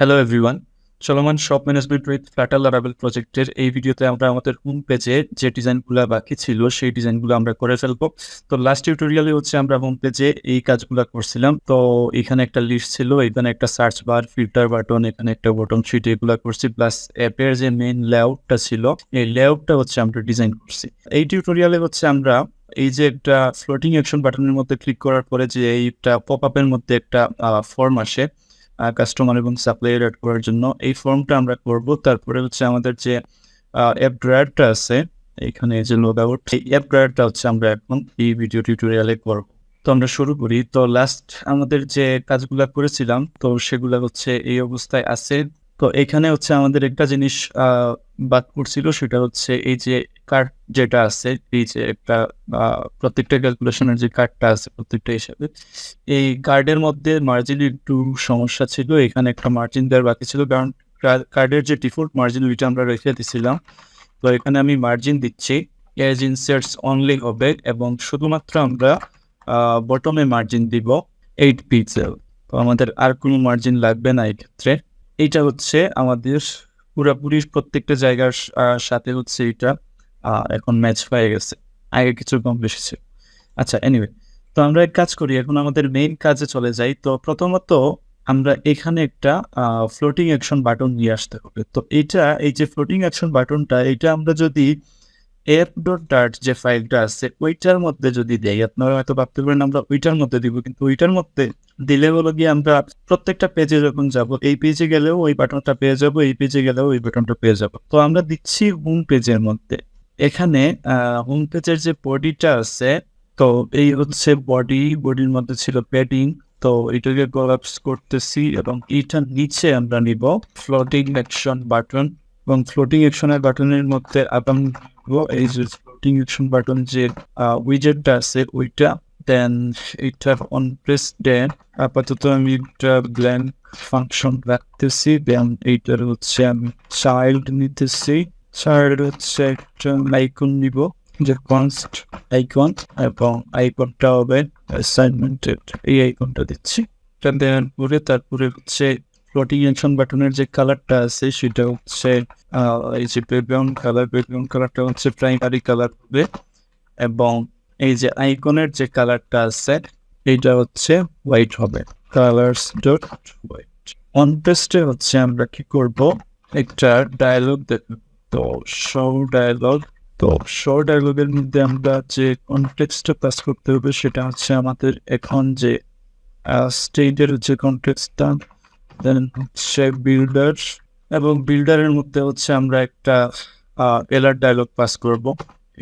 Hello everyone, চলমান shop management with platter লারাবেল প্রজেক্টের এই ভিডিওতে আমরা আমাদের হোম পেজে যে ডিজাইনগুলো বাকি ছিল সেই ডিজাইনগুলো আমরা করে ফেলবো। তো লাস্ট টিউটোরিয়ালে হচ্ছে আমরা হোম পেজে এই কাজগুলো করছিলাম। তো এখানে একটা লিস্ট ছিল, এখানে একটা সার্চ বার, ফিল্টার বাটন, এখানে একটা বটন শিট এগুলো করছি, প্লাস অ্যাপের যে মেইন লেআউটটা ছিল এই লেআউটটা হচ্ছে আমরা ডিজাইন করছি। এই টিউটোরিয়ালে হচ্ছে আমরা এই যে একটা ফ্লোটিং অ্যাকশন বাটনের মধ্যে ক্লিক করার পরে যে এইটা পপ আপের মধ্যে একটা ফর্ম আসে কাস্টমার এবং সাপ্লায়ার অ্যাড করার জন্য, এই ফর্মটা আমরা করব। তারপরে হচ্ছে আমাদের যে অ্যাপ ড্রায়ারটা আছে এখানে যে লগ আউট, এই অ্যাপ ড্রায়ারটা হচ্ছে আমরা এখন এই ভিডিও টিউটোরিয়ালে করব। তো আমরা শুরু করি। তো লাস্ট আমাদের যে কাজগুলো করেছিলাম তো সেগুলো হচ্ছে এই অবস্থায় আছে। তো এখানে হচ্ছে আমাদের একটা জিনিস বাদ পড়ছিল, সেটা হচ্ছে এই যে কার্ড যেটা আছে, এই যে একটা প্রত্যেকটা ক্যালকুলেশনের যে কার্ডটা আছে প্রত্যেকটা হিসাবে, এই কার্ডের মধ্যে মার্জিনের একটু সমস্যা ছিল। এখানে একটা মার্জিন দেওয়ার বাকি ছিল, কারণ কার্ডের যে ডিফল্ট মার্জিন ওইটা আমরা রেখে দিছিলাম। তো এখানে আমি মার্জিন দিচ্ছি, এজ ইনসার্টস অনলি হবে এবং শুধুমাত্র আমরা বটমে মার্জিন দিব 8 পিক্সেল। তো আমাদের আর কোনো মার্জিন লাগবে না এই ক্ষেত্রে। এইটা হচ্ছে আমাদের পুরোপুরি প্রত্যেকটা জায়গার সাথে হচ্ছে এটা এখন ম্যাচ হয়ে গেছে, আগে কিছু কম বেশি ছিল। আচ্ছা, এনিওয়ে, তো আমরা এক কাজ করি, এখন আমাদের মেইন কাজে চলে যাই। তো প্রথমত আমরা এখানে একটা ফ্লোটিং অ্যাকশন বাটন নিয়ে আসতে হবে। তো এইটা, এই যে ফ্লোটিং অ্যাকশন বাটনটা, এটা আমরা যদি app.dart যে ফাইলটা আছে ওইটার মধ্যে যদি দেই, আপনারা হয়তো ভাবতে পারেন আমরা ওইটার মধ্যে দিব, কিন্তু ওইটার মধ্যে দিলে হলো গিয়ে আমরা প্রত্যেকটা পেজে যখন যাব, এই পেজে গেলেও ওই বাটনটা পেয়ে যাব, এই পেজে গেলেও ওই বাটনটা পেয়ে যাব। তো আমরা দিচ্ছি হোম পেজের মধ্যে। এখানে হোম পেজের যে বডিটা আছে, তো এই হচ্ছে বডির মধ্যে ছিল প্যাডিং। তো এটাকে কোলাপস করতেছি এবং এইটার নিচে আমরা নিব ফ্লোটিং অ্যাকশন বাটন, এবং ফ্লোটিং অ্যাকশনের বাটনের মধ্যে আবার এই যে ফ্লোটিং অ্যাকশন বাটন যে উইজেটটা আছে ওইটা, দেন এইটার অন প্রেস দেন আপাতত আমি একটা ব্ল্যাঙ্ক ফাংশন রাখতেছি। দেন এইটার হচ্ছে আমি চাইল্ড নিতেছি, চাইল্ড হচ্ছে একটা আইকন নিব যে কনস্ট আইকন, এবং আইকনটা হবে অ্যাসাইনমেন্টেড, এই আইকনটা দিচ্ছি। এটা দেওয়ার পরে তারপরে হচ্ছে ফ্লোটিং অ্যাকশন বাটনের যে কালারটা আছে সেটা হচ্ছে এই যে ব্যাকগ্রাউন্ড কালারটা হচ্ছে প্রাইমারি কালার হবে, এবং এই যে আইকনের যে কালারটা আছে এইটা হচ্ছে হোয়াইট হবে, কালার্স ডট হোয়াইট। অন পেস্টে হচ্ছে আমরা কি করব, একটা ডায়ালগ দেখব। তো শো ডায়ালগের মধ্যে আমরা যে কনটেক্সটটা পাস করতে হবে সেটা হচ্ছে আমাদের এখন যে স্টেটের যে কনটেক্সটটা, দেন হচ্ছে বিল্ডার, এবং বিল্ডারের মধ্যে হচ্ছে আমরা একটা এলার্ট ডায়লগ পাস করব।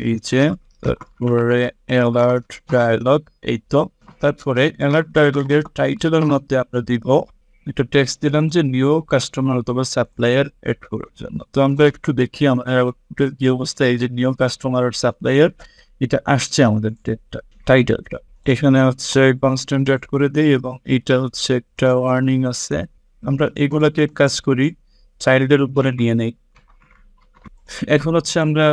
এই যে তারপরে অ্যালার্ট ডায়লগ, এই তো। তারপরে অ্যালার্ট ডায়লগের টাইটেলের মধ্যে আমরা দিব একটা টেক্সট দিলাম যে নিউ কাস্টমার অথবা সাপ্লায়ার এড করার জন্য। তো আমরা একটু দেখি আমাদের কি অবস্থা। এই যে নিউ কাস্টমার আর সাপ্লায়ার এটা আসছে আমাদের টাইটেলটা, এখানে হচ্ছে কনস্ট্যান্ট অ্যাড করে দিই, এবং এটা হচ্ছে একটা ওয়ার্নিং আছে। আমরা এগুলাকে কাজ করি চাইল্ডের উপরে নিয়ে নেই। এখন হচ্ছে আমরা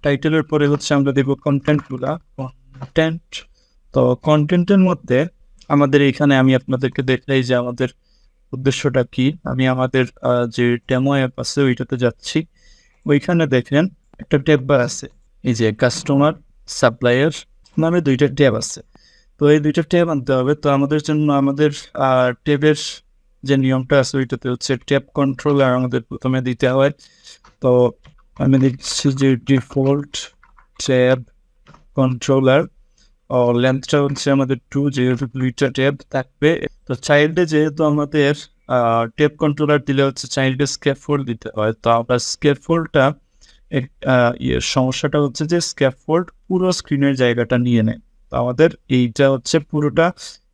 টাইটেলের পরে হচ্ছে আমরা দেব কন্টেন্টগুলা, কন্টেন্ট। তো কন্টেন্টের মধ্যে আমাদের এখানে আমি আপনাদেরকে দেখাই যে আমাদের উদ্দেশ্যটা কি। আমি আমাদের যে ডেমো অ্যাপ আছে ওইটাতে যাচ্ছি, ওইখানে দেখেন একটা ট্যাব বার আছে, এই যে কাস্টমার সাপ্লায়ার নামে দুইটা ট্যাব আছে। তো এই দুইটা ট্যাব আনতে হবে। তো আমাদের জন্য আমাদের ট্যাবের যে নিয়মটা আছে ওইটাতে হচ্ছে ট্যাব কন্ট্রোলার আমাদের প্রথমে দিতে হয়। তো আমি দেখছি যে ডিফল্ট ট্যাব কন্ট্রোলার লেন্থটা হচ্ছে আমাদের 2, যেহেতু দুইটা ট্যাব থাকবে। তো চাইল্ডে যেহেতু আমাদের ট্যাব কন্ট্রোলার দিলে হচ্ছে চাইল্ডে স্ক্যাফোল্ড দিতে হয়। তো আমরা স্ক্যাফোল্ডটা সমস্যাটা হচ্ছে যে স্ক্যাফোল্ড পুরো স্ক্রিনের জায়গাটা নিয়ে নেয়। তো আমাদের এইটা হচ্ছে পুরোটা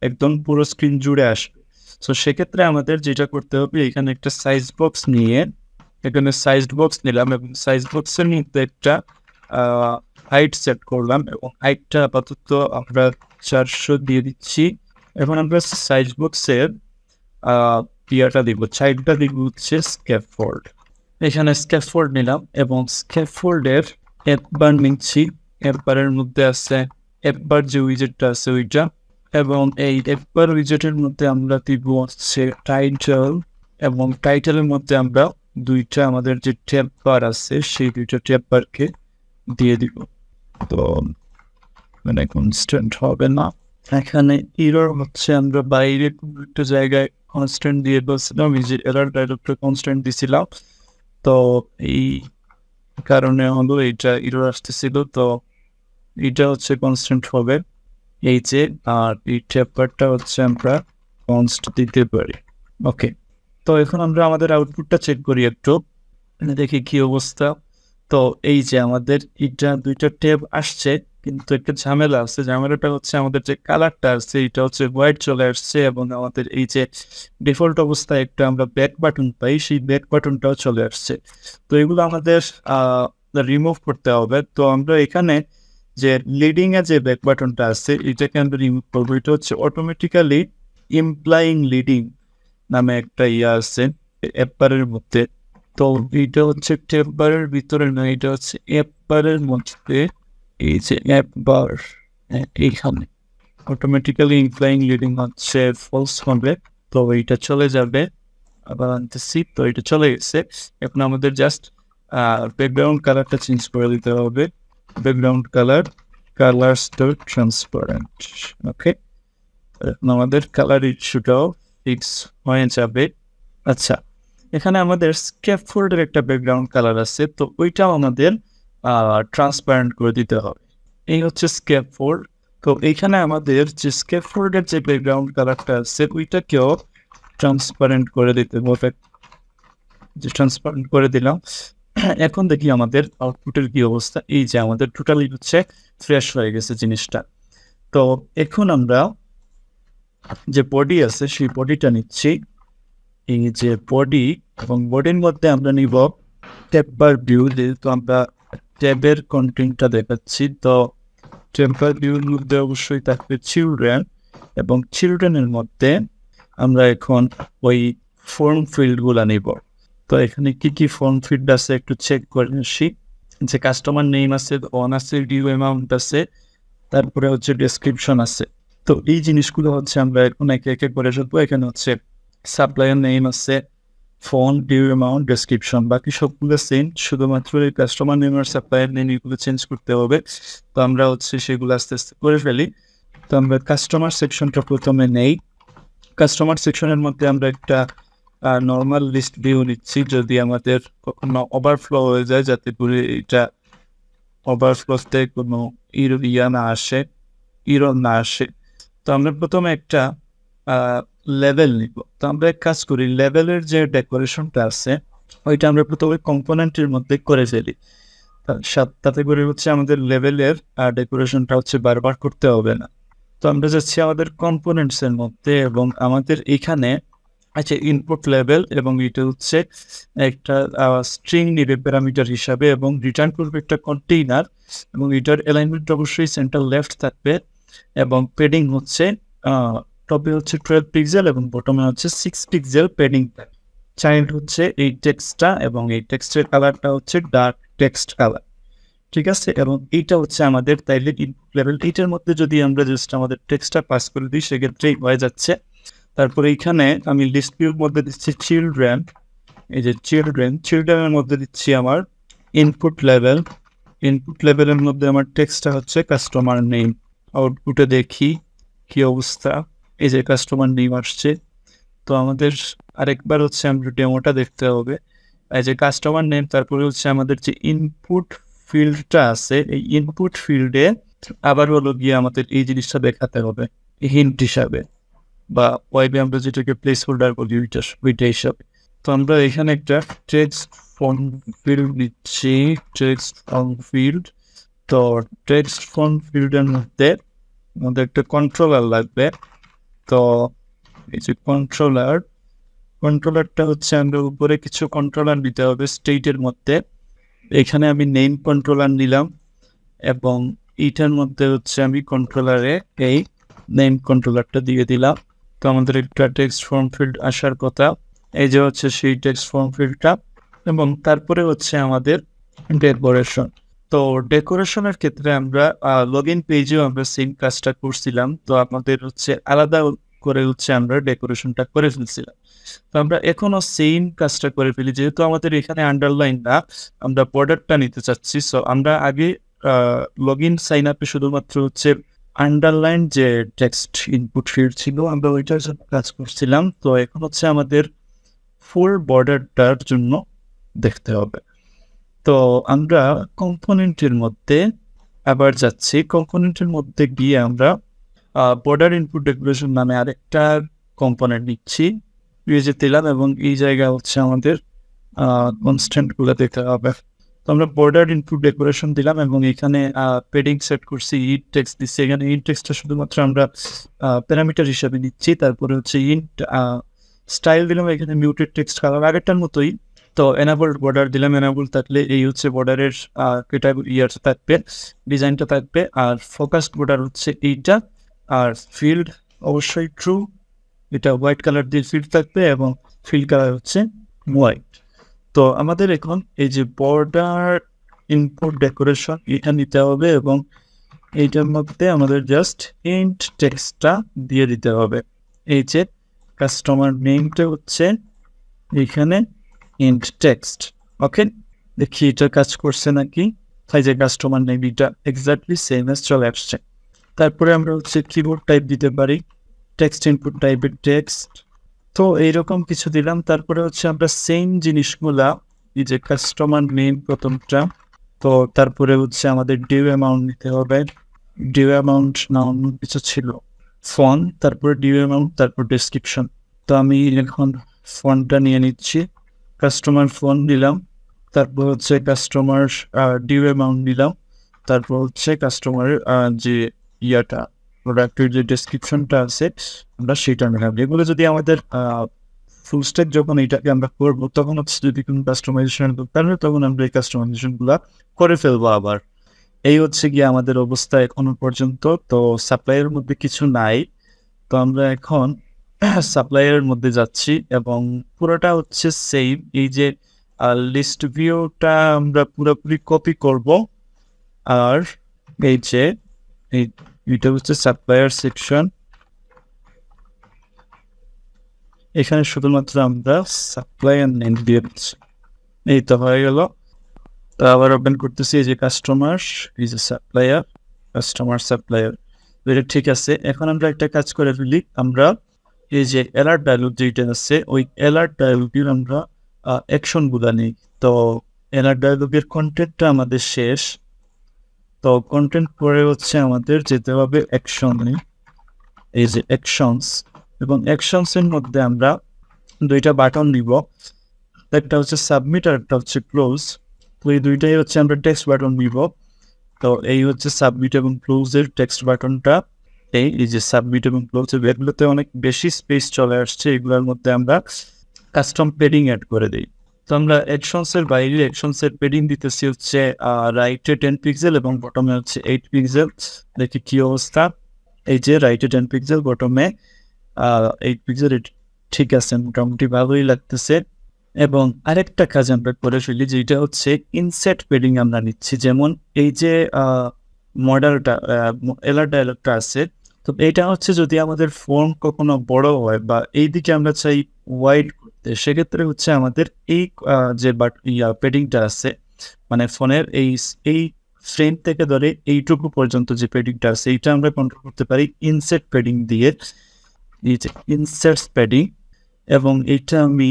একদম পুরো স্ক্রিন জুড়ে আসবে। তো সেক্ষেত্রে আমাদের যেটা করতে হবে, এখানে একটা সাইজ বক্স নিয়ে, এখানে সাইজড বক্স নিলাম এবং সাইজ বক্সের মধ্যে একটা হাইট সেট করলাম, এবং হাইটটা আপাতত আমরা 400 দিয়ে দিচ্ছি। এখন আমরা সাইজ বক্সের ইয়াটা দিব, চাইল্ডটা দিব হচ্ছে স্ক্যাফোল্ড। এখানে স্ক্যাফোল্ড নিলাম এবং স্ক্যাফোল্ডের অ্যাপবার নিচ্ছি। অ্যাপবারের মধ্যে আছে অ্যাপবার যে উইজেটটা আছে ওইটা, এবং এই এপার উইজেটের মধ্যে আমরা দিব হচ্ছে টাইটেল, এবং টাইটেলের মধ্যে আমরা দুইটা আমাদের যে ট্যাব বার আছে সেই দুইটা ট্যাব বারকে দিয়ে দিব। তো মানে কনস্ট্যান্ট হবে না, এখানে এরর হচ্ছে আমরা বাইরে কোনো একটা জায়গায় কনস্ট্যান্ট দিয়ে বলছিলাম, এই যে এরর ডাইরেক্ট কনস্ট্যান্ট দিছিলাম, তো এই কারণে হলো এইটা এরর আসতেছিল। তো এটা হচ্ছে কনস্ট্যান্ট হবে এই যে, আর এই ট্যাপারটা হচ্ছে আমরা কনস্ট দিতে পারি। ওকে, তো এখন আমরা আমাদের আউটপুটটা চেক করি একটু, দেখি কি অবস্থা। তো এই যে আমাদের এটা দুইটা ট্যাব আসছে, কিন্তু একটা ঝামেলা আছে। ঝামেলাটা হচ্ছে আমাদের যে কালারটা আছে এটা হচ্ছে হোয়াইট চলে আসছে, এবং আমাদের এই যে ডিফল্ট অবস্থায় একটা আমরা ব্যাক বাটন পাই, সেই ব্যাক বাটনটাও চলে আসছে। তো এগুলো আমাদের রিমুভ করতে হবে। তো আমরা এখানে যে লিডিং এ যে ব্যাক বাটনটা আছে এটাকে আমরা রিমুভ করবো। এটা হচ্ছে অটোমেটিক্যালি ইমপ্লাইং লিডিং নামে একটা আছে অ্যাপারের মধ্যে। তো এটা হচ্ছে ট্যাব বারের ভিতরে না, এটা হচ্ছে অ্যাপ বারের মধ্যে। এই যে অ্যাপ বার এইখানে অটোমেটিক্যালি ইমপ্লাইং লিডিং হচ্ছে ফলস হবে। তো এইটা চলে যাবে, আবার আনতেছি। তো এটা চলে গেছে। এখন আমাদের জাস্ট ব্যাকগ্রাউন্ড কালারটা চেঞ্জ করে দিতে হবে। Background colour transparent. ওকে, এখন আমাদের কালার ইস্যুটাও ফিক্স হয়ে যাবে। আচ্ছা, এখানে আমাদের স্ক্যাফোল্ডের একটা ব্যাকগ্রাউন্ড কালার আছে, তো ওইটাও আমাদের ট্রান্সপারেন্ট করে দিতে হবে। এই হচ্ছে স্ক্যাফোল্ড। তো এইখানে আমাদের যে স্ক্যাফোল্ডের যে ব্যাকগ্রাউন্ড কালারটা আছে ওইটাকেও ট্রান্সপারেন্ট করে দিতে হবে। যে ট্রান্সপারেন্ট করে দিলাম। এখন দেখি আমাদের আউটপুটের কি অবস্থা। এই যে আমাদের টোটালি হচ্ছে ফ্রেশ হয়ে গেছে জিনিসটা। তো এখন আমরা যে বডি আছে সেই বডিটা নিচ্ছি। এই যে বডি, এবং বডির মধ্যে আমরা নিব ট্যাব বার ভিউ, যেহেতু আমরা ট্যাবের কন্টেন্টটা দেখাচ্ছি। তো ট্যাব বার ভিউর মধ্যে অবশ্যই থাকবে চিলড্রেন, এবং চিলড্রেনের মধ্যে আমরা এখন ওই ফর্ম ফিল্ডগুলো নিব। তো এখানে কি কি ফর্ম ফিল্ড আছে একটু চেক করে আসি। যে কাস্টমার নেম আছে, অন আছে, ডিউ অ্যামাউন্ট আছে, তারপরে হচ্ছে ডেসক্রিপশন আছে। তো এই জিনিসগুলো হচ্ছে আমরা এখন একে একে করে ফেলবো। এখানে হচ্ছে সাপ্লায়ার নেম আছে, ফোন, ডিউ অ্যামাউন্ট, ডেসক্রিপশন, বাকি সবগুলো সেম, শুধুমাত্র এই কাস্টমার নেম আর সাপ্লায়ার নেম এগুলো চেঞ্জ করতে হবে। তো আমরা হচ্ছে সেগুলো আস্তে আস্তে করে ফেলি। তো আমরা কাস্টমার সেকশনটা প্রথমে নেই। কাস্টমার সেকশনের মধ্যে আমরা একটা নর্মাল লিস্ট ভিউ নিচ্ছি, যদি আমাদের কখনো ওভারফ্লো হয়ে যায়, যাতে করে এটা ওভারফ্লোতে কোনো ইরর না আসে। তো আমরা প্রথমে একটা লেভেল নিব। তো আমরা এক কাজ করি, লেভেলের যে ডেকোরেশনটা আছে ওইটা আমরা প্রথমে কম্পোনেন্টের মধ্যে করে ফেলি। তাতে করে হচ্ছে আমাদের লেভেলের ডেকোরেশনটা হচ্ছে বারবার করতে হবে না। তো আমরা যাচ্ছি আমাদের কম্পোনেন্টসের মধ্যে, এবং আমাদের এখানে আছে ইনপুট লেভেল, এবং এটা হচ্ছে একটা স্ট্রিং নিবে প্যারামিটার হিসাবে, এবং রিটার্ন করবে একটা কন্টেইনার, এবং এটার অ্যালাইনমেন্ট অবশ্যই সেন্টার লেফট থাকবে, এবং পেডিং হচ্ছে টপে হচ্ছে 12 পিক্সেল এবং বটমে হচ্ছে 6 পিক্সেল পেডিং। চাইল্ড হচ্ছে এই টেক্সটটা, এবং এই টেক্সটের কালারটা হচ্ছে ডার্ক টেক্সট কালার। ঠিক আছে, এবং এইটা হচ্ছে আমাদের তাইলে ইনপুট লেভেল। এইটার মধ্যে যদি আমরা জাস্ট আমাদের টেক্সটটা পাস করে দিই সেক্ষেত্রেই হয়ে যাচ্ছে। তারপরে এইখানে আমি লিস্ট ভিউর মধ্যে দিচ্ছি চিলড্রেন। এই যে চিলড্রেনের মধ্যে দিচ্ছি আমার ইনপুট লেভেলের মধ্যে আমার টেক্সটটা হচ্ছে কাস্টমার নেম। আউটপুটে দেখি কি অবস্থা। এই যে কাস্টমার নেম আসছে। তো আমাদের আরেকবার হচ্ছে আমরা ডেমোটা দেখতে হবে। এই যে কাস্টমার নেম, তারপরে হচ্ছে আমাদের যে ইনপুট ফিল্ডটা আছে, এই ইনপুট ফিল্ডে আবার হলো গিয়ে আমাদের এই জিনিসটা দেখাতে হবে হিন্ট হিসাবে, বা ওয়েবে আমরা যেটাকে প্লেস হোল্ডার বলি ওইটা হিসাবে। তো আমরা এখানে একটা টেক্সট ফন্ট ফিল্ড নিচ্ছি, টেক্সট ফন্ট ফিল্ড। তো টেক্সট ফন্ট ফিল্ডের মধ্যে আমাদের একটা কন্ট্রোলার লাগবে। তো এই যে কন্ট্রোলারটা হচ্ছে আমরা উপরে কিছু কন্ট্রোলার নিতে হবে স্টেটের মধ্যে। এখানে আমি নেম কন্ট্রোলার নিলাম, এবং এইটার মধ্যে হচ্ছে আমি কন্ট্রোলারে এই নেম কন্ট্রোলারটা দিয়ে দিলাম। তো আমাদের একটা টেক্সট ফর্ম ফিল্ড আসার কথা। এই যে হচ্ছে সেই টেক্সট ফর্ম ফিল্ডটা, এবং তারপরে হচ্ছে আমাদের ডেকোরেশন। তো তো ডেকোরেশনের ক্ষেত্রে আমরা লগ ইন পেজেও আমরা সেম কাজটা করছিলাম। তো আমাদের হচ্ছে আলাদা করে হচ্ছে আমরা ডেকোরেশনটা করে ফেলছিলাম। তো আমরা এখনো সেম কাজটা করে ফেলি। যেহেতু আমাদের এখানে আন্ডারলাইন না, আমরা বর্ডারটা নিতে চাচ্ছি। সো আমরা আগে লগ ইন সাইন আপে শুধুমাত্র হচ্ছে আন্ডারলাইন যে টেক্সট ইনপুট ফিল্ড ছিল, আমরা ওইটার জন্য কাজ করছিলাম। তো এখন হচ্ছে আমাদের ফুল বর্ডারটার জন্য দেখতে হবে। তো আমরা কম্পোনেন্টের মধ্যে আবার যাচ্ছি। কম্পোনেন্টের মধ্যে গিয়ে আমরা বর্ডার ইনপুট ডেকোরেশন নামে আরেকটা কম্পোনেন্ট নিচ্ছি, পেজে দিলাম এবং এই জায়গা হচ্ছে আমাদের কনস্ট্যান্টগুলো দেখতে হবে। তো আমরা বর্ডার ইনপুট ডেকোরেশন দিলাম এবং এখানে পেডিং সেট করছি, ইন্ট টেক্সট দিচ্ছি। এখানে ইন্ট টেক্সটটা শুধুমাত্র আমরা প্যারামিটার হিসাবে নিচ্ছি। তারপরে হচ্ছে ইন্ট স্টাইল দিলাম, এখানে মিউটেড টেক্সট কালার আগেরটার মতোই। তো এনাবল বর্ডার দিলাম, এনাবল থাকলে এই হচ্ছে বর্ডারের ইয়ারটা থাকবে, ডিজাইনটা থাকবে। আর ফোকাসড বর্ডার হচ্ছে এইটা, আর ফিল্ড অবশ্যই ট্রু, এটা হোয়াইট কালার দিয়ে ফিল্ড থাকবে এবং ফিল্ড কালার হচ্ছে হোয়াইট। তো আমাদের এখন এই যে বর্ডার ইনপুট ডেকোরেশন এটা নিতে হবে এবং এইটার মধ্যে আমাদের জাস্ট ইন্ট টেক্সটটা দিয়ে দিতে হবে। এই যে কাস্টমার নেমটা হচ্ছে এখানে ইন্ট টেক্সট। ওকে, দেখি এটা কাজ করছে নাকি। তাই যে কাস্টমার নেম এটা এক্স্যাক্টলি সেম এস চলে আসছে। তারপরে আমরা হচ্ছে কিবোর্ড টাইপ দিতে পারি, টেক্সট ইনপুট টাইপের টেক্সট। তো এইরকম কিছু দিলাম। তারপরে হচ্ছে আমরা সেম জিনিসগুলা, এই যে কাস্টমার নেম প্রথমটা, তো তারপরে হচ্ছে আমাদের ডিউ অ্যামাউন্ট নিতে হবে। ডিউ অ্যামাউন্ট না অন্য কিছু ছিল, ফন্ট, তারপরে ডিউ অ্যামাউন্ট, তারপর ডেসক্রিপশন। তো আমি এখন ফন্টটা নিয়ে নিচ্ছি, কাস্টমার ফন্ট দিলাম, তারপর হচ্ছে কাস্টমার ডিউ অ্যামাউন্ট দিলাম, তারপর হচ্ছে কাস্টমার যে ইয়াটা প্রোডাক্টের যে ডেসক্রিপশনটা আছে আমরা সেটা নিলাম। এগুলো যদি আমাদের ফুল স্ট্যাক যখন এইটাকে আমরা করবো তখন হচ্ছে যদি কোনো কাস্টমাইজেশন দরকার হয় তখন আমরা এই কাস্টমাইজেশনগুলো করে ফেলবো আবার। এই হচ্ছে গিয়ে আমাদের অবস্থা এখনো পর্যন্ত। তো সাপ্লাইয়ের মধ্যে কিছু নাই। তো আমরা এখন সাপ্লাইয়ের মধ্যে যাচ্ছি এবং পুরোটা হচ্ছে সেম। এই যে লিস্ট ভিউটা আমরা পুরোপুরি কপি করব। আর এই যে এটা হচ্ছে সাপ্লায়ার সেকশন, এখানে শুধুমাত্র আমরা সাপ্লায়ার নেম দিয়ে দিচ্ছি। এই তো হয়ে গেল। তো আবার ওপেন করতেছি, এই যে কাস্টমার, এই যে সাপ্লায়ার, কাস্টমার সাপ্লায়ার, এটা ঠিক আছে। এখন আমরা একটা কাজ করে ফেলি, আমরা এই যে অ্যালার্ট ডায়ালগ যেটা আছে ওই অ্যালার্ট ডায়ালগের আমরা অ্যাকশনগুলো নিই। তো অ্যালার্ট ডায়ালগের কন্টেন্টটা আমাদের শেষ। তো কন্টেন্ট পরে হচ্ছে আমাদের যেতে হবে অ্যাকশনে, এই যে অ্যাকশনস, এবং অ্যাকশনসের মধ্যে আমরা দুইটা বাটন নিব, একটা হচ্ছে সাবমিট আর একটা হচ্ছে ক্লোজ। তো এই দুইটাই হচ্ছে আমরা টেক্সট বাটন নিব। তো এই হচ্ছে সাবমিট এবং ক্লোজের টেক্সট বাটনটা। এই যে সাবমিট এবং ক্লোজ, এগুলোতে অনেক বেশি স্পেস চলে আসছে, এগুলোর মধ্যে আমরা কাস্টম পেডিং অ্যাড করে দিই। তো আমরা অ্যাকশনসের বাইরে অ্যাকশনসের পেডিং দিতেছি হচ্ছে রাইটে 10 পিক্সেল এবং বটমে হচ্ছে 8 পিক্সেল। দেখি কি অবস্থা। এই যে রাইটে 10 পিক্সেল, বটমে 8 পিক্সেল, ঠিক আছে, মোটামুটি ভালোই লাগতেছে। এবং আরেকটা কাজ আমরা করে ফেলি যেটা হচ্ছে ইনসেট পেডিং আমরা নিচ্ছি। যেমন এই যে মডেলটা এলার ডায়ালগটা আছে, তো এইটা হচ্ছে যদি আমাদের ফর্ম কখনো বড় হয় বা এই দিকে আমরা চাই ওয়াইড করতে, সেক্ষেত্রে হচ্ছে আমাদের এই যে পেডিংটা আছে, মানে ফোনের এই ফ্রেম থেকে ধরে এইটুকু পর্যন্ত যে পেডিংটা আছে এইটা আমরা কন্ট্রোল করতে পারি ইনসেট পেডিং দিয়ে, এই যে ইনসেটস পেডিং। এবং এইটা আমি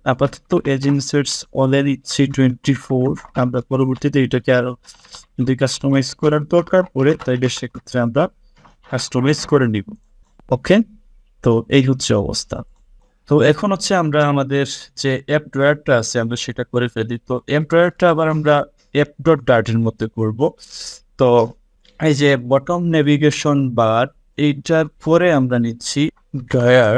আপাতত এজ ইনসার্টস অলে দিচ্ছি 24। আমরা পরবর্তীতে এটাকে আরও যদি কাস্টমাইজ করার দরকার পড়ে তাইলে সেক্ষেত্রে আমরা কাস্টমাইজ করে নিব। ওকে, তো এই হচ্ছে অবস্থা। তো এখন হচ্ছে আমরা আমাদের যে অ্যাপ ড্রয়ারটা আছে আমরা সেটা করে ফেলি। তো অ্যাপ ড্রয়ারটা আবার আমরা অ্যাপ ডট ডার্টের মধ্যে করব। তো এই যে বটম নেভিগেশন বার, এইটার পরে আমরা নিচ্ছি ড্রয়ার।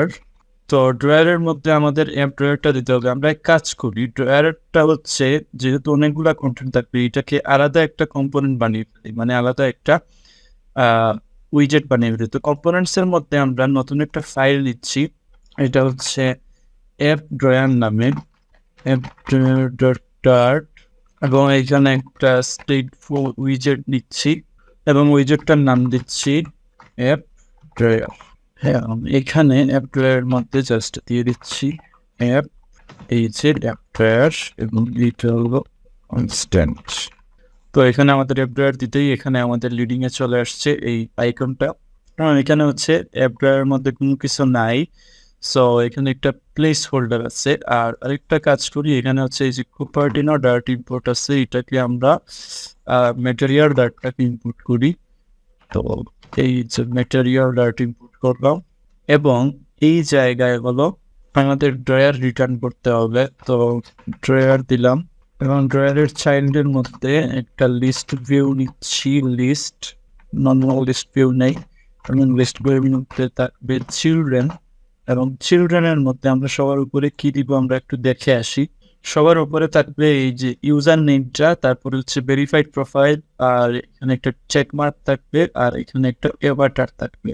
তো ড্রয়ারের মধ্যে আমাদের অ্যাপ ড্রয়ারটা দিতে হবে। আমরা এক কাজ করি, ড্রয়ারটা হচ্ছে যেহেতু অনেকগুলো কন্টেন্ট থাকবে এটাকে আলাদা একটা কম্পোনেন্ট বানিয়ে ফেলি, মানে আলাদা একটা উইজেট বানিয়ে ফেলি। তো কম্পোনেন্টসের মধ্যে আমরা নতুন একটা ফাইল নিচ্ছি, এটা হচ্ছে অ্যাপ ড্রয়ার নামে, অ্যাপ ডট ডার্ট। এবং এখানে একটা স্টেট উইজেট নিচ্ছি এবং উইজেটটার নাম দিচ্ছি অ্যাপ ড্রয়ার। হ্যাঁ, এখানে অ্যাপ ড্রয়ারের মধ্যে জাস্ট দিয়ে দিচ্ছি অ্যাপ অ্যাপ ড্রয়ার এবং এটা হলো কনস্ট্যান্ট। তো এখানে আমাদের অ্যাপ ড্রয়ার দিতেই এখানে আমাদের লিডিংয়ে চলে আসছে এই আইকনটা। কারণ এখানে হচ্ছে অ্যাপ ড্রয়ারের মধ্যে কোনো কিছু নাই, সো এখানে একটা প্লেস হোল্ডার আছে। আর আরেকটা কাজ করি, এখানে হচ্ছে এই যে কুপারটিনো ডার্ট ইম্পোর্ট আছে, এটাকে আমরা ম্যাটেরিয়াল ডার্টটাকে ইম্পোর্ট করি। তো এই যে ম্যাটেরিয়াল ডার্ট ইম্পোর্ট করলাম এবং এই জায়গায় হলো আমাদের ড্রয়ার রিটার্ন করতে হবে। তো ড্রয়ার দিলাম এবং ড্রয়ারের চাইল্ডের মধ্যে একটা লিস্ট ভিউ নিচ্ছি, লিস্ট নর্মাল লিস্ট ভিউ নেই, এবং লিস্ট ভিউর মধ্যে থাকবে চিলড্রেন এবং চিলড্রেনের মধ্যে আমরা সবার উপরে কি দিব আমরা একটু দেখে আসি। সবার উপরে থাকবে এই যে ইউজার নেমটা, তারপরে হচ্ছে ভেরিফাইড প্রোফাইল, আর এখানে একটা চেকমার্ক থাকবে, আর এখানে একটা অ্যাভাটার থাকবে।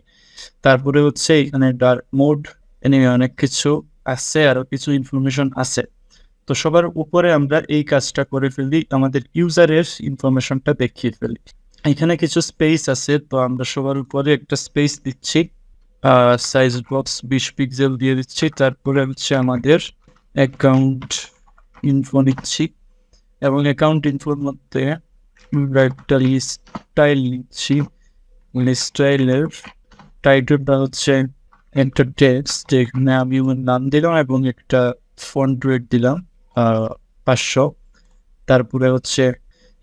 তারপরে হচ্ছে এখানে ডার্ক মোড, এনিওয়ে অনেক কিছু আছে, আরো কিছু ইনফরমেশন আছে। তো সবার উপরে আমরা এই কাজটা করে ফেলি, আমাদের ইউজারের ইনফরমেশনটা দেখিয়ে ফেলি। এখানে কিছু স্পেস আছে, তো আমরা সবার উপরে একটা স্পেস দিচ্ছি, সাইজ বক্স 20 পিক্সেল দিয়ে দিচ্ছি। তারপরে হচ্ছে আমাদের অ্যাকাউন্ট ইনফো নিচ্ছি এবং অ্যাকাউন্ট ইনফোর মধ্যে আমরা একটা স্টাইল নিচ্ছি। স্টাইলের টাইটেলটা হচ্ছে একটা টেক্সট, যেখানে আমি আমার নাম দিলাম এবং একটা ফন্ট রেট দিলাম 500। তারপরে হচ্ছে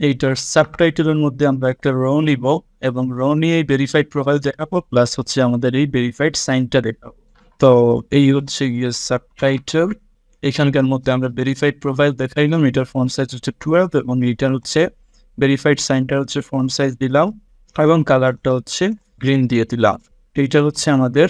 এইটার সাবটাইটেলের মধ্যে আমরা একটা রো নিব এবং রো নিয়ে ভেরিফাইড প্রোফাইল দেখাবো, প্লাস হচ্ছে আমাদের এই ভেরিফাইড সাইনটা দেখাবো। তো এই হচ্ছে গিয়ে সাবটাইটেল। এখানকার মধ্যে আমরা ভেরিফাইড প্রোফাইল দেখাইলাম, এটার ফন্ট সাইজ হচ্ছে 12 এবং এইটার হচ্ছে ভেরিফাইড সাইনটা হচ্ছে ফন্ট সাইজ দিলাম এবং কালারটা হচ্ছে গ্রিন দিয়ে দিলাম। এইটা হচ্ছে আমাদের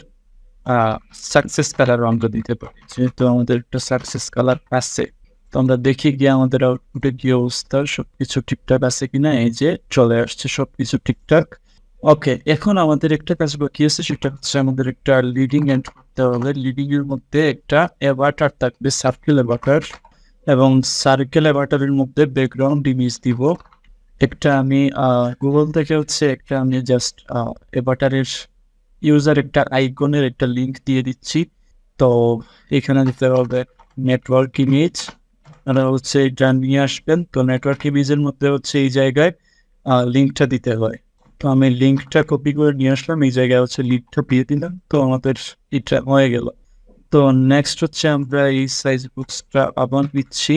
সাকসেস কালার আমরা দিতে পারি, যেহেতু আমাদের একটা সাকসেস কালার আছে। তো আমরা দেখি গিয়ে আমাদের আউটপুটে কি অবস্থা, সবকিছু ঠিকঠাক আছে কিনা। এই যে চলে আসছে সবকিছু ঠিকঠাক। ওকে, এখন আমাদের একটা কাজ বাকি আছে, সেটা হচ্ছে আমাদের একটা লিডিং এন্ড করতে হবে। লিডিং এর মধ্যে একটা অ্যাভাটার থাকবে, সার্কেল অ্যাভাটার, এবং সার্কেল অ্যাভাটারের মধ্যে ব্যাকগ্রাউন্ড ইমেজ দিব একটা। আমি গুগল থেকে হচ্ছে একটা আমি জাস্ট অ্যাভাটারের ইউজার একটা আইকনের একটা লিঙ্ক দিয়ে দিচ্ছি। তো এখানে দিতে হবে নেটওয়ার্ক ইমেজ, আপনারা হচ্ছে এটা নিয়ে আসবেন। তো নেটওয়ার্ক ইমেজের মধ্যে হচ্ছে এই জায়গায় লিঙ্কটা দিতে হয়। তো আমি লিঙ্কটা কপি করে নিয়ে আসলাম, এই জায়গায় হচ্ছে লিঙ্কটা দিয়ে দিলাম। তো আমাদের এটা হয়ে গেল। তো নেক্সট হচ্ছে আমরা এই সাইজ বক্সটা আবার দিচ্ছি।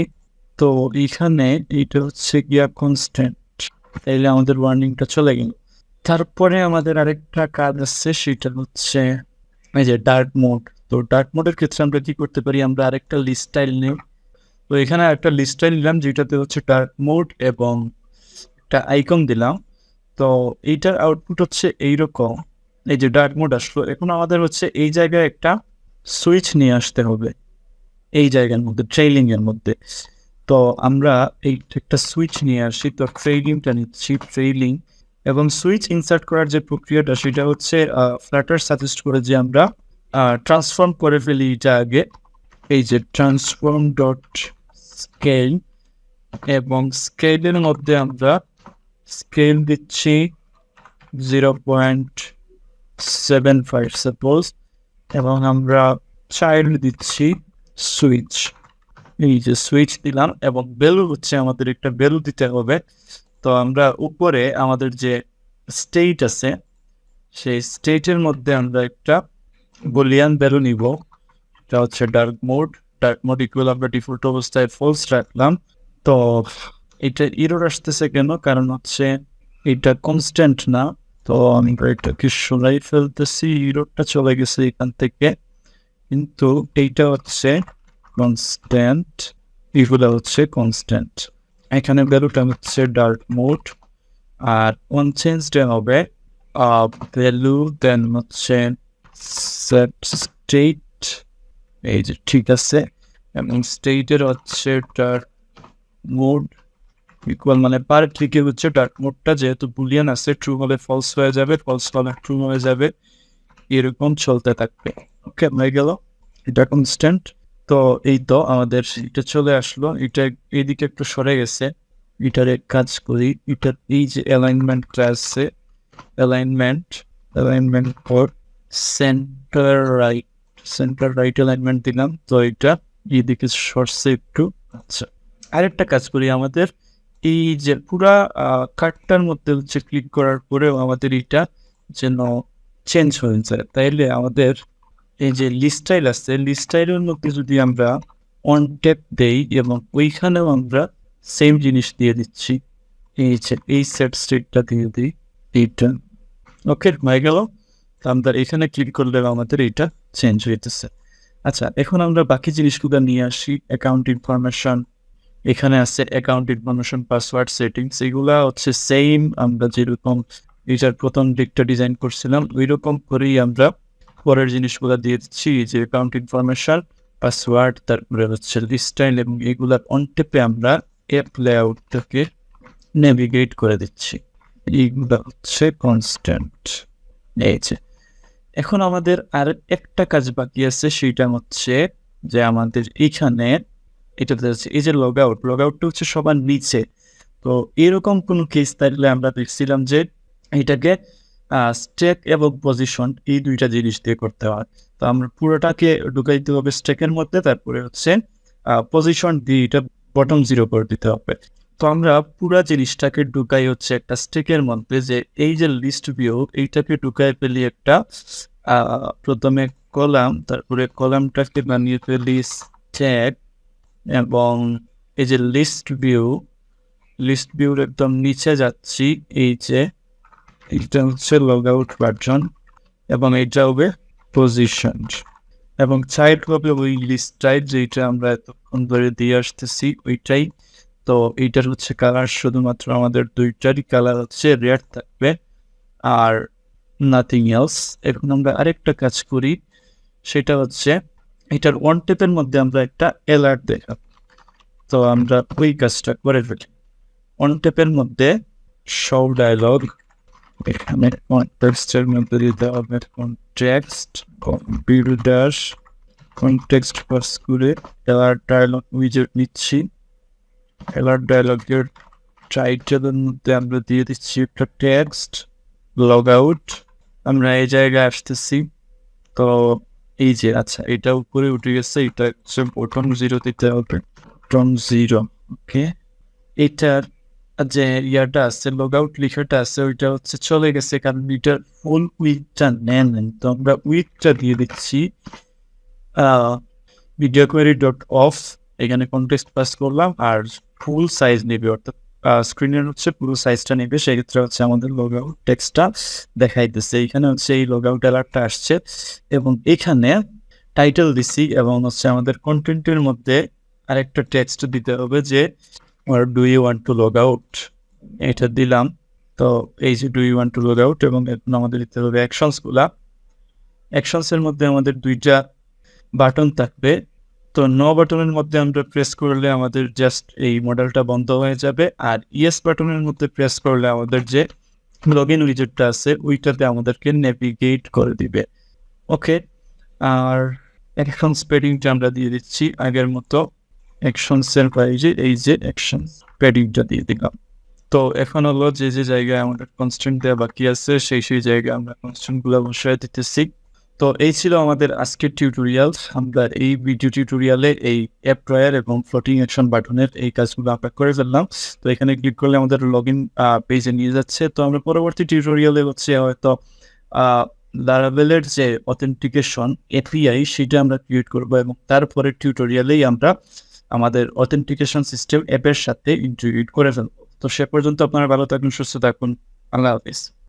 তো এখানে এইটা হচ্ছে গিয়া কনস্ট্যান্ট, তাইলে আমাদের ওয়ার্নিংটা চলে গেল। তারপরে আমাদের আরেকটা কাজ আছে, সেটা হচ্ছে এই যে ডার্ক মোড। তো ডার্ক মোডের ক্ষেত্রে আমরা কি করতে পারি, আমরা আরেকটা লিস্ট স্টাইল নিই। তো এখানে একটা লিস্ট স্টাইল নিলাম, যেটাতে হচ্ছে ডার্ক মোড এবং একটা আইকন দিলাম। তো এইটার আউটপুট হচ্ছে এইরকম, এই যে ডার্ক মোড আসলো। এখন আমাদের হচ্ছে এই জায়গায় একটা সুইচ নিয়ে আসতে হবে, এই জায়গার মধ্যে ট্রেইলিং এর মধ্যে। তো আমরা এই একটা সুইচ নিয়ে আসি। তো ট্রেইলিংটা নিচ্ছি, ট্রেইলিং এবং সুইচ ইনসার্ট করার যে প্রক্রিয়াটা, সেটা হচ্ছে ফ্ল্যাটার সাজেস্ট করে যে আমরা ট্রান্সফর্ম করে ফেলি এটা আগে। এই যে ট্রান্সফর্ম ডট স্কেল, এবং স্কেলের মধ্যে আমরা স্কেল দিচ্ছি 0.75 সাপোজ, এবং আমরা চাইল্ড দিচ্ছি সুইচ। এই যে সুইচ দিলাম এবং ভ্যালু হচ্ছে আমাদের একটা ভ্যালু দিতে হবে। তো আমরা উপরে আমাদের যে স্টেট আছে, সেই স্টেটের মধ্যে আমরা একটা বুলিয়ান ভ্যালু নিব, এটা হচ্ছে dark mode. Dark mode equal আমরা ডিফল্ট অবস্থায় ফলস রাখলাম। তো এটা ইরর আসতেছে কেন, কারণ হচ্ছে এটা কনস্ট্যান্ট না। তো আমি এটাকে সরাই ফেলতেছি, ইররটা চলে গেছে এখান থেকে, কিন্তু এইটা হচ্ছে কনস্ট্যান্ট, এগুলো হচ্ছে কনস্ট্যান্ট। এখানে ভ্যালুটা হচ্ছে ডার্ক মোড, আর আনচেঞ্জড হবে ভ্যালু, দেন হচ্ছে সেট স্টেট। এই যে ঠিক আছে, এবং স্টেটের হচ্ছে ডার্ক মোড ইকুয়াল মানে পার ক্লিকে হচ্ছে ডার্ক মোডটা, যেহেতু বুলিয়ান আছে, ট্রু হলে ফলস হয়ে যাবে, ফলস হলে ট্রু হয়ে যাবে, এরকম চলতে থাকবে। ওকে, হয়ে গেল, এটা কনস্ট্যান্ট। তো এই তো আমাদের এটা চলে আসলো, এটা এইদিকে একটু সরে গেছে। এটার এক কাজ করি, এটার এই যে অ্যালাইনমেন্টটা আছে, alignment for centre right alignment দিলাম। তো এটা এইদিকে সরছে একটু। আচ্ছা, আরেকটা কাজ করি, আমাদের এই যে পুরা কার্ডটার মধ্যে হচ্ছে ক্লিক করার পরেও আমাদের এটা যেন চেঞ্জ হয়ে যায়, তাইলে আমাদের এই যে লিস্টাইল আছে, লিস্টাইলের মধ্যে যদি আমরা অন ট্যাপ দেই এবং ওইখানেও আমরা সেম জিনিস দিয়ে দিচ্ছি, এই সেট স্টেটটা দিয়ে দিই, এইটা ওকে হয়ে গেল। আমরা এখানে ক্লিক করলে আমাদের এইটা চেঞ্জ হইতেছে। আচ্ছা, এখন আমরা বাকি জিনিসগুলো নিয়ে আসি। অ্যাকাউন্ট ইনফরমেশন, এখানে আছে অ্যাকাউন্ট ইনফরমেশন, পাসওয়ার্ড সেটিংস, এগুলা হচ্ছে সেম আমরা যেরকম এটার প্রথম দিকটা ডিজাইন করছিলাম ওই রকম করেই আমরা পরের জিনিসগুলো দিয়ে দিচ্ছি, যে অ্যাকাউন্ট ইনফরমেশন, পাসওয়ার্ড, তারপরে হচ্ছে লিস্টাইল, এবং এগুলার অন টেপে আমরা অ্যাপ লেআউটটাকে নেভিগেট করে দিচ্ছি। এইগুলো হচ্ছে কনস্ট্যান্ট। এই যে এখন আমাদের আর একটা কাজ বাকি আছে, সেটা হচ্ছে যে আমাদের এইখানে এটাতে আছে এই যে লগ আউটটা হচ্ছে সবার নিচে। তো এরকম কোনো কেস থাকলে আমরা দেখছিলাম যে এটাকে স্টেক এবং পজিশন এই দুইটা জিনিস দিয়ে করতে হয়। তো আমরা পুরোটাকে ঢুকাইতে হবে স্টেকের মধ্যে, তারপরে হচ্ছে পজিশন দিয়ে এটা বটম 0 করে দিতে হবে। তো আমরা পুরা জিনিসটাকে ঢুকাই হচ্ছে একটা স্টেকের মধ্যে, যে এই যে লিস্ট ভিউ এইটাকে ঢুকাই ফেলি একটা প্রথমে কলাম, তারপরে কলামটাকে বানিয়ে ফেলি স্ট্যাক, এবং এই যে লিস্ট ভিউর একদম নিচে যাচ্ছি, এই যে এটা হচ্ছে লগ আউট ভার্সন, এবং এইটা হবে পজিশন, এবং চাইল্ড হবে ওই লিস্ট টাইপ যেটা আমরা এতক্ষণ ধরে দিয়ে আসতেছি ওইটাই। তো এইটার হচ্ছে কালার শুধুমাত্র আমাদের দুইটারই কালার হচ্ছে রেড থাকবে আর নাথিং এলস। এখন আমরা আরেকটা কাজ করি, সেটা হচ্ছে এটার ওয়ান টেপের মধ্যে আমরা একটা অ্যালার্ট দেখাব। তো আমরা ওই কাজটা করে ফেলি। অন টেপের মধ্যে শো ডায়লগ, এখানে কনটেক্সটের মধ্যে দিতে হবে কনটেক্সট বিল্ডার, কনটেক্সট পাস করে অ্যালার্ট ডায়লগ উইজেট নিচ্ছি। অ্যালার্ট ডায়লগের টাইটেলের মধ্যে আমরা দিয়ে দিচ্ছি একটা টেক্সট লগ আউট। আমরা এই জায়গায় আসতেছি, তো এই যে আচ্ছা এটা উপরে উঠে গেছে, এটা হচ্ছে বটম 0 দিতে হবে, বটম 0। ওকে, এটার যে ইয়াটা আছে লগ আউট লেখাটা আছে ওইটা হচ্ছে চলে গেছে, কারণ এটার ফুল উইথটা নেন। তো আমরা উইথটা দিয়ে দিচ্ছি ভিডিও কোয়েরি ডট অফ, এখানে কনটেক্সট পাস করলাম, আর ফুল সাইজ নেবে, অর্থাৎ স্ক্রিনের হচ্ছে পুরো সাইজটা নেবে। সেক্ষেত্রে হচ্ছে আমাদের লগ আউট টেক্সটটা দেখাইতেছে, এখানে হচ্ছে এই লগ আউট অ্যালার্টটা আসছে, এবং এখানে টাইটেল দিছি, এবং হচ্ছে আমাদের কন্টেন্টের মধ্যে আরেকটা টেক্সট দিতে হবে যে do you want to log out, এটা দিলাম। তো এই যে do you want to log out, এবং এখন আমাদের দিতে হবে অ্যাকশনসগুলা। অ্যাকশনসের মধ্যে আমাদের দুইটা বাটন থাকবে। তো বাটনের মধ্যে আমরা প্রেস করলে আমাদের জাস্ট এই মডেলটা বন্ধ হয়ে যাবে, আর ইয়েস বাটনের মধ্যে প্রেস করলে আমাদের যে লগ ইন উইজেটটা আছে ওইটাতে আমাদেরকে নেভিগেট করে দিবে। ওকে, আর অ্যাকশন স্প্রেডিংটা আমরা দিয়ে দিচ্ছি আগের মতো, অ্যাকশনসের বাইরে এই যে অ্যাকশন স্প্রেডিংটা দিয়ে দিলাম। তো এখন হলো যে জায়গায় আমাদের কনস্ট্যান্ট দেওয়া বাকি আছে সেই জায়গায় আমরা কনস্ট্যান্টগুলো বসায় দিতেছি। তো এই ছিল আমাদের আজকের টিউটোরিয়াল। আমরা এই ভিডিও টিউটোরিয়ালে এই অ্যাপ ড্রয়ার এবং ফ্লোটিং অ্যাকশন বাটনের এই কাজগুলো আমরা করে ফেললাম। তো এখানে ক্লিক করলে আমাদের লগ ইন পেজে নিয়ে যাচ্ছে। তো আমরা পরবর্তী টিউটোরিয়ালে হচ্ছে হয়তো লারাভেলের যে অথেন্টিকেশন এপিআই সেটা আমরা ক্রিয়েট করবো, এবং তারপরে টিউটোরিয়ালেই আমরা আমাদের অথেন্টিকেশন সিস্টেম অ্যাপের সাথে ইন্টিগ্রেট করে ফেলবো। তো সে পর্যন্ত আপনারা ভালো থাকুন, সুস্থ থাকুন, আল্লাহ হাফিজ।